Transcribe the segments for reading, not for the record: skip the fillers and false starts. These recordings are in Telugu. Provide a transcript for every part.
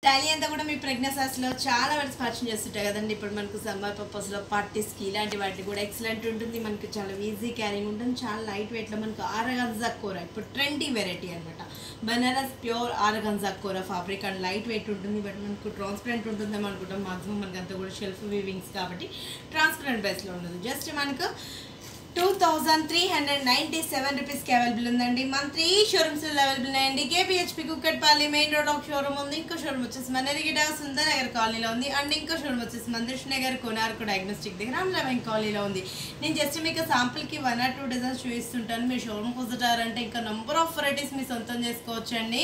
టాలీ అంతా కూడా మీ ప్రెగ్నెన్సీలో చాలా వరకు పరిచయం చేస్తుంటాయి కదండి. ఇప్పుడు మనకు సమ్మర్ పర్పస్లో పార్టీస్కి ఇలాంటి వాటికి కూడా ఎక్సలెంట్ ఉంటుంది. మనకు చాలా ఈజీ క్యారింగ్ ఉంటుంది. చాలా లైట్ వెయిట్లో మనకు ఆరగంజా కూర ఇప్పుడు ట్రెండీ వెరైటీ అనమాట. బనారస్ ప్యూర్ ఆరగంజా కూర ఫ్యాబ్రిక్ అండ్ లైట్ వెయిట్ ఉంటుంది. బట్ మనకు ట్రాన్స్పరెంట్ ఉంటుందేమో అనుకుంటాం. మాక్సిమం మనకి అంతా కూడా షెల్ఫ్ వీవింగ్స్ కాబట్టి ట్రాన్స్పరెంట్ బేస్లో ఉండదు. జస్ట్ మనకు 2397 రూపీస్కి అవైలబుల్ ఉందండి. మన 3 షోరూమ్స్ అవైలబుల్ ఉన్నాయండి. కేపీహెచ్పి కుక్కట్పల్లి మెయిన్ రోడ్ ఒక షోరూమ్ ఉంది. ఇంకో షోరూమ్ వచ్చేసి మన ఎరిగిడ సుందర్ నగర్ కాలనీలో ఉంది. అండ్ ఇంకో షోరూమ్ వచ్చేసి మందిష్ నగర్ కోనార్కు డయాగ్నోస్టిక్ దగ్గర అమలాబాయి కాలనీలో ఉంది. నేను జస్ట్ మీకు శాంపుల్కి 1 or 2 డిజైన్స్ చూపిస్తుంటాను. మీరు షోరూమ్కి వస్తారంటే ఇంకా నెంబర్ ఆఫ్ వెరైటీస్ మీ సొంతం చేసుకోవచ్చండి.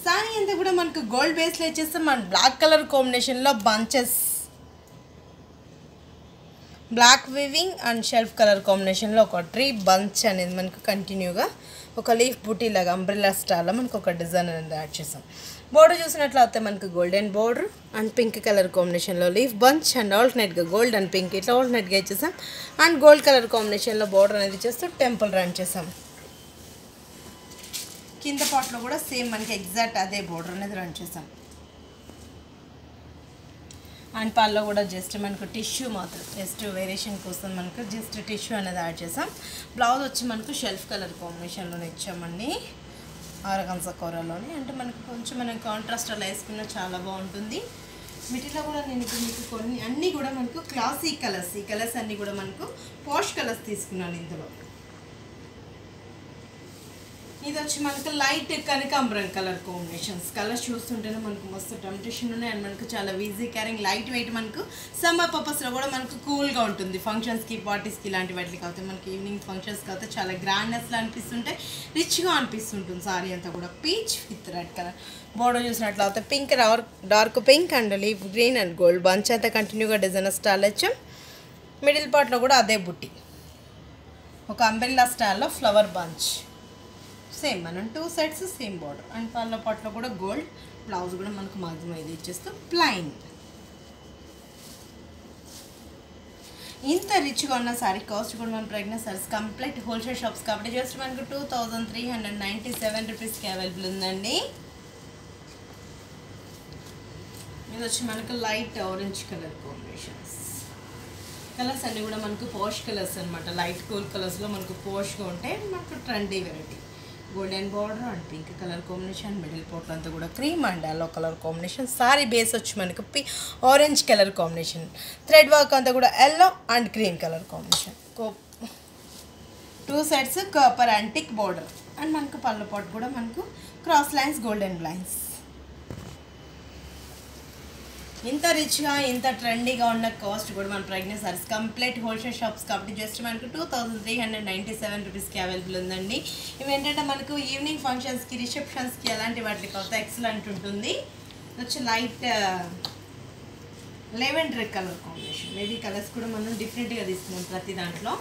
సారీ అంతా కూడా మనకు గోల్డ్ బేస్లో ఇచ్చేస్తాం. మన బ్లాక్ కలర్ కాంబినేషన్లో bunches, black weaving and shelf colour కాంబినేషన్లో ఒక ట్రీ బంచ్ అనేది మనకు కంటిన్యూగా ఒక లీఫ్ బూటీ లాగా అంబ్రెల్లా స్టార్లో మనకు ఒక డిజైన్ అనేది యాడ్ చేసాం. బోర్డర్ చూసినట్లయితే మనకు golden border and pink colour కాంబినేషన్లో లీఫ్ బంచ్ అండ్ ఆల్టర్నేట్గా గోల్డ్ అండ్ పింక్ ఇట్లా ఆల్టర్నేట్గా ఇచ్చేసాం. అండ్ గోల్డ్ కలర్ కాంబినేషన్లో బోర్డర్ అనేది చేస్తూ టెంపుల్ రన్ చేసాం. కింద పార్ట్లో కూడా సేమ్ మనకి ఎగ్జాక్ట్ అదే బోర్డర్ అనేది రన్ చేసాం. అండ్ పాల్లో కూడా జస్ట్ మనకు టిష్యూ మాత్రం జస్ట్ వేరియేషన్ కోసం మనకు జస్ట్ టిష్యూ అనేది యాడ్ చేసాం. బ్లౌజ్ వచ్చి మనకు షెల్ఫ్ కలర్ కాంబినేషన్లోనే ఇచ్చామండి, ఆరగంజా కూరలోనే. అంటే మనకు కొంచెం మనం కాంట్రాస్ట్ అలా వేసుకున్నా చాలా బాగుంటుంది. వీటిలో కూడా నేను ఇప్పుడు మీకు కొన్ని అన్నీ కూడా మనకు క్లాసీ కలర్స్, ఈ కలర్స్ అన్నీ కూడా మనకు పాష్ కలర్స్ తీసుకున్నాను. ఇందులో ఇది వచ్చి మనకు లైట్ కనకాంబరం కలర్ కాంబినేషన్స్. కలర్స్ చూస్తుంటేనే మనకు మస్తు టెంప్టేషన్ ఉన్నాయి. అండ్ మనకు చాలా ఈజీ క్యారింగ్, లైట్ వెయిట్, మనకు సమ్మర్ పర్పస్లో కూడా మనకు కూల్గా ఉంటుంది. ఫంక్షన్స్కి పార్టీస్కి ఇలాంటి వాటికి అవుతాయి. మనకి ఈవినింగ్ ఫంక్షన్స్కి అవుతాయి చాలా గ్రాండ్నెస్లో అనిపిస్తుంటాయి, రిచ్గా అనిపిస్తుంటుంది. సారీ అంతా కూడా peach with red colour. Border చూసినట్లు అవుతాయి pink, dark pink and leaf green and gold bunch అంతా కంటిన్యూగా డిజైన్ స్టైల్ వచ్చాం. మిడిల్ పార్ట్లో కూడా అదే బుట్టి, ఒక అంబ్రెల్లా స్టైల్లో ఫ్లవర్ బంచ్. సేమ్ మనం 2 sides సేమ్ బార్డర్. అండ్ పళ్ళ పాట్లో కూడా గోల్డ్. బ్లౌజ్ కూడా మనకు మాక్సిమం ఇది ఇచ్చేస్తూ ప్లైన్. ఇంత రిచ్గా ఉన్న సారీ కాస్ట్ కూడా మన pregnant saris complete wholesale shops కాబట్టి జస్ట్ మనకు 2397 రూపీస్కి అవైలబుల్ ఉందండి. ఇది వచ్చి మనకు light orange colour combinations. Colours అన్నీ కూడా మనకు పోష్ కలర్స్ అనమాట. లైట్ కూల్ కలర్స్లో మనకు పోష్గా ఉంటాయి. మనకు trendy variety. Golden border and pink colour combination. Middle port అంతా కూడా cream and yellow colour combination. Sorry base వచ్చి మనకు orange colour combination. Thread work అంతా కూడా yellow and green colour combination. 2 sides copper antique border. And మనకు పళ్ళ పాట్ కూడా మనకు క్రాస్ లైన్స్, గోల్డెన్ లైన్స్. ఇంత రిచ్గా ఇంత ట్రెండీగా ఉన్న కాస్ట్ కూడా మన pregnant saris complete wholesale shops కాబట్టి జస్ట్ మనకు 2397 రూపీస్కి అవైలబుల్ ఉందండి. ఇవి ఏంటంటే మనకు ఈవినింగ్ ఫంక్షన్స్కి, రిసెప్షన్స్కి అలాంటి వాటికి అవుతాయి. ఎక్సలెంట్ ఉంటుంది. వచ్చి light lavender colour combination. Maybe colours కూడా మనం డిఫరెంట్గా తీసుకున్నాం ప్రతి దాంట్లో.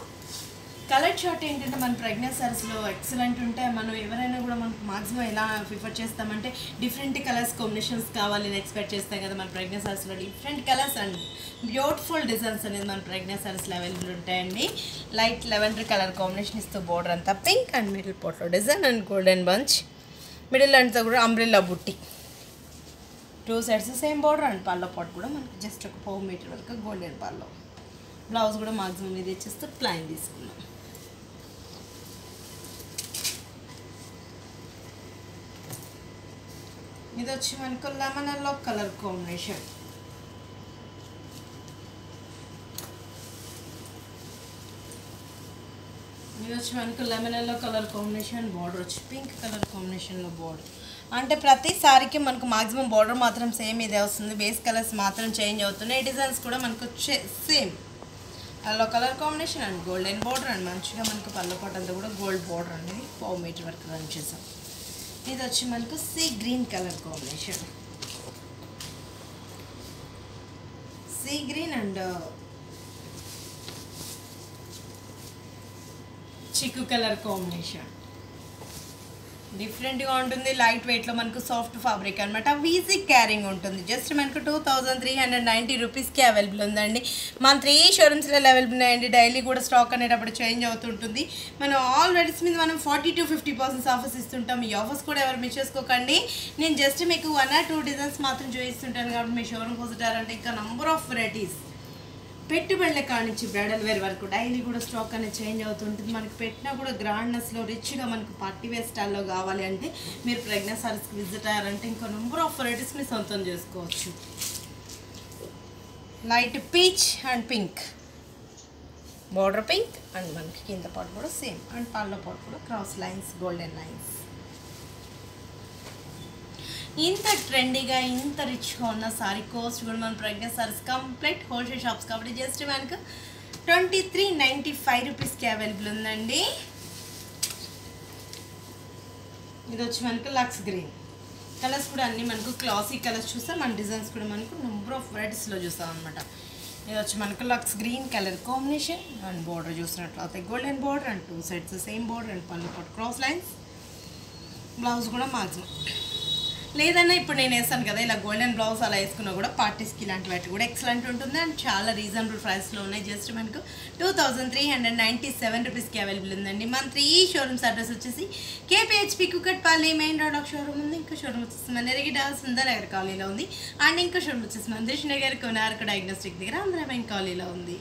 కలర్ చార్ట్ ఏంటంటే మన ప్రెగ్నెంట్ సారీస్లో ఎక్సలెంట్ ఉంటాయి. మనం ఎవరైనా కూడా మనకు మాక్సిమం ఎలా ప్రిఫర్ చేస్తామంటే డిఫరెంట్ కలర్స్ కాంబినేషన్స్ కావాలని ఎక్స్పెక్ట్ చేస్తాం కదా. మన ప్రెగ్నెంట్ సారీస్లో different colours and beautiful designs అనేది మన ప్రెగ్నెంట్ సారీస్లో అవైలబుల్ ఉంటాయండి. లైట్ లెవెండర్ కలర్ కాంబినేషన్ ఇస్తూ బోర్డర్ అంతా పింక్ అండ్ మిడిల్ పోర్ట్లో design and golden bunch. Middle అంతా కూడా అంబ్రెల్లా బుట్టి. 2 sides సేమ్ బోర్డర్ అండ్ పళ్ళ పాట్ కూడా మనకి జస్ట్ ఒక 4 మీటర్ వరకు గోల్డెన్ పళ్ళలో. బ్లౌజ్ కూడా మాక్సిమం ఇది ఇచ్చేస్తే ప్లైన్ తీసుకున్నాం. ఇది వచ్చి మనకు లెమన్ ఎల్లో కలర్ కాంబినేషన్. ఇది వచ్చి మనకు lemon yellow colour combination. Border వచ్చి పింక్ కలర్ కాంబినేషన్లో బార్డర్. అంటే ప్రతి సారీకి మనకు మాక్సిమం బార్డర్ మాత్రం సేమ్ ఇదే వస్తుంది. బేస్ కలర్స్ మాత్రం చేంజ్ అవుతున్నాయి. డిజైన్స్ కూడా మనకు same yellow colour combination and golden border. And మంచిగా మనకు పళ్ళపాటు అంతా కూడా గోల్డ్ బార్డర్ అనేది 4 మీటర్ వరకు రన్ చేసాం. ఇది వచ్చి మనకు sea green colour combination. Sea green and చిక్కు కలర్ కాంబినేషన్. డిఫరెంట్గా ఉంటుంది. లైట్ వెయిట్లో మనకు సాఫ్ట్ ఫ్యాబ్రిక్ అనమాట. ఈజీ క్యారింగ్ ఉంటుంది. జస్ట్ మనకు 2390 రూపీస్కి అవైలబుల్ ఉందండి. మన 3 షోరూమ్స్లో అవైలబుల్ ఉన్నాయండి. డైలీ కూడా స్టాక్ అనేటప్పుడు చేంజ్ అవుతుంటుంది. మనం ఆల్ వెరైటీస్ మీద మనం 40 to 50% ఆఫర్స్ ఇస్తుంటాం. ఈ ఆఫర్స్ కూడా ఎవరు మిస్ చేసుకోకండి. నేను జస్ట్ మీకు 1 or 2 డిజైన్స్ మాత్రం చూపిస్తుంటాను కాబట్టి మీ షోరూమ్కి వస్తారంటే ఇంకా నంబర్ ఆఫ్ వెరైటీస్ పెట్టుబడుల కానించి బ్రైడల్ వేర్ వరకు డైలీ కూడా స్టాక్ అనేది చేంజ్ అవుతుంటుంది. మనకి పెట్టినా కూడా గ్రాండ్నెస్లో రిచ్గా మనకు పార్టీ వేర్ స్టైల్లో కావాలి అంటే మీరు ప్రజ్ఞా సారీస్కి విజిట్ అయ్యారంటే ఇంకా నెంబర్ ఆఫ్ వెరైటీస్ని సొంతం చేసుకోవచ్చు. Light peach and pink border pink and మనకి కింద పాటు కూడా సేమ్ అండ్ పళ్ళ పాటు కూడా క్రాస్ లైన్స్ గోల్డెన్ లైన్స్. ఇంత ట్రెండీగా ఇంత రిచ్గా ఉన్న సారీ కాస్ట్ కూడా మన ప్రజ్ఞా సారీస్ కంప్లీట్ హోల్సేల్ షాప్స్ కాబట్టి జస్ట్ మనకు 2395 రూపీస్కి అవైలబుల్ ఉందండి. ఇది వచ్చి మనకు లక్స్ గ్రీన్ కలర్స్ కూడా అన్నీ మనకు క్లాసీ కలర్స్ చూస్తాం. మన డిజైన్స్ కూడా మనకు నెంబర్ ఆఫ్ వెరైటీస్లో చూస్తాం అనమాట. ఇది వచ్చి మనకు లక్స్ green colour combination and border చూసినట్లయితే golden border and 2 sides same border and పళ్ళు పాటు క్రాస్ లైన్స్. బ్లౌజ్ కూడా మ్యాక్సిమం లేదన్నా ఇప్పుడు నేను వేస్తాను కదా ఇలా గోల్డెన్ బ్లౌజ్ అలా వేసుకున్నా కూడా పార్టీస్కి ఇలాంటి వాటి కూడా ఎక్సలెంట్ ఉంటుంది అండ్ చాలా రీజనబుల్ ప్రైస్లో ఉన్నాయి. జస్ట్ మనకు 2397 రూపీస్కి అవైలబుల్ ఉందండి. మన 3 షోరూమ్స్ అడ్రస్ వచ్చేసి కేపీహెచ్పి కుకట్పల్లి మెయిన్ రోడ్ ఒక షోరూమ్ ఉంది. ఇంకా షోరూమ్ వచ్చేసి మన ఎరిగిడ సుందరనగర్ కాలనీలో ఉంది అండ్ ఇంకా షోరూమ్ వచ్చేసి మన దిల్షుక్ నగర్ కొనార్క్ డయాగ్నోస్టిక్ దగ్గర ఆంధ్ర బ్యాంక్ కాలనీలో ఉంది.